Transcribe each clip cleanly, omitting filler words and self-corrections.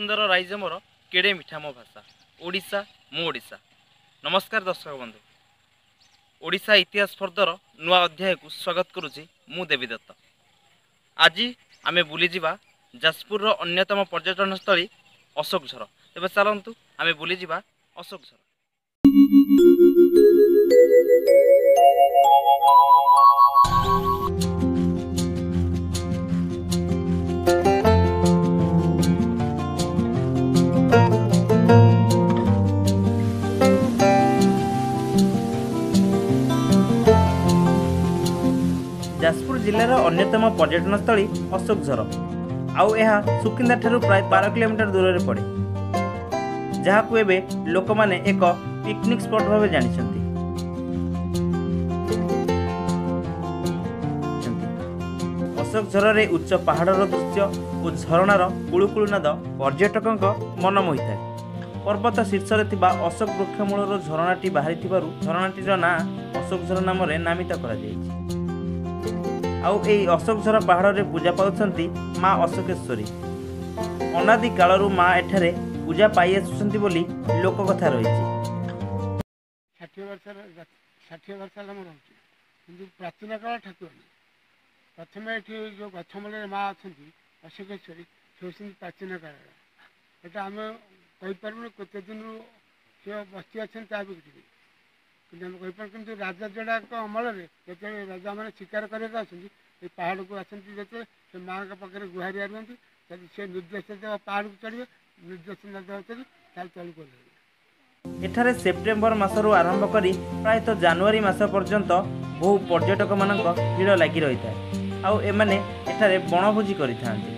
सुंदर राइजे मोर केड़े मिठा मो भाषा ओडिशा मो ओडिशा। नमस्कार दर्शक बंधु, ओडिशा इतिहास फर्दर नुआ अध्याय को स्वागत करुच्ची मु देवीदत्त। आज आमे बुली जिबा जाजपुर अन्यतम पर्यटन स्थली अशोकझर। तेबे चलतु आमे बुली जिबा अशोकझर। जाजपुर जिलार अन्यतम पर्यटन स्थली अशोकझर आउ यह सुकिंदा ठारू प्राय 12 किलोमीटर दूर में पड़े, जहाँ एबे लोक माने एक पिकनिक स्पॉट भाव जानिछंती। अशोकझर रे उच्च पहाड़र दृश्य और झरणार कुळुकुळु नाद पर्यटकंक मन मोहिଥାଏ। पर्वत शीर्षरे थिबा अशोक वृक्ष मूलर झरणाटी बाहरी थिबारु झरणाटीर ना अशोकझर नाम रे नामित करा जायछि। आउ एई अशोकझर पहाड़ रे पूजा पाउछंती माँ अशोकेश्वरी। अनादि कालरू माँ एठारे पूजा पाई आसुछंती बोली लोक कथा रहिछि। 60 वर्ष किंतु प्राचीन काल ठाकुर प्रथम ये जो गछमूल माँ अच्छा अशोकेश्वरी से प्राचीन काल यहाँ आम कहीपर केत दिन सी बसी अच्छा भी कि राजा जड़ाक अमल जो राजा मैंने शिकार करके पहाड़ को आसती जो माँ का पाखे गुहारि रुहति से निर्देश देव पहाड़ को चढ़े निर्देश न देव तलू कर एठारे सेप्टेम्बर मासरू आरंभ करी प्रायतः जनवरी मास पर्यंत बहु पर्यटक मानक भीड़ लगी रही है। आउ एमाने एठारे बनभोजी करिथांती।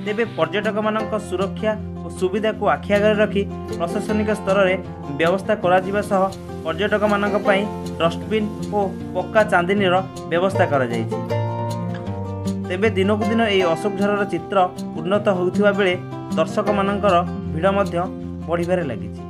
तेबे पर्यटक मानक सुरक्षा और सुविधा को आखि आगे रखी प्रशासनिक स्तर में व्यवस्था करा जिबा सह पर्यटक मानक पई डस्टबिन और पक्का चांदीनीर व्यवस्था करा जायछि। तेबे दिनकु दिन एई अशोकझरर चित्र उन्नत होउथिबा बेले दर्शक मानकर भीड़ मध्य बढ़िबारे लागिछि।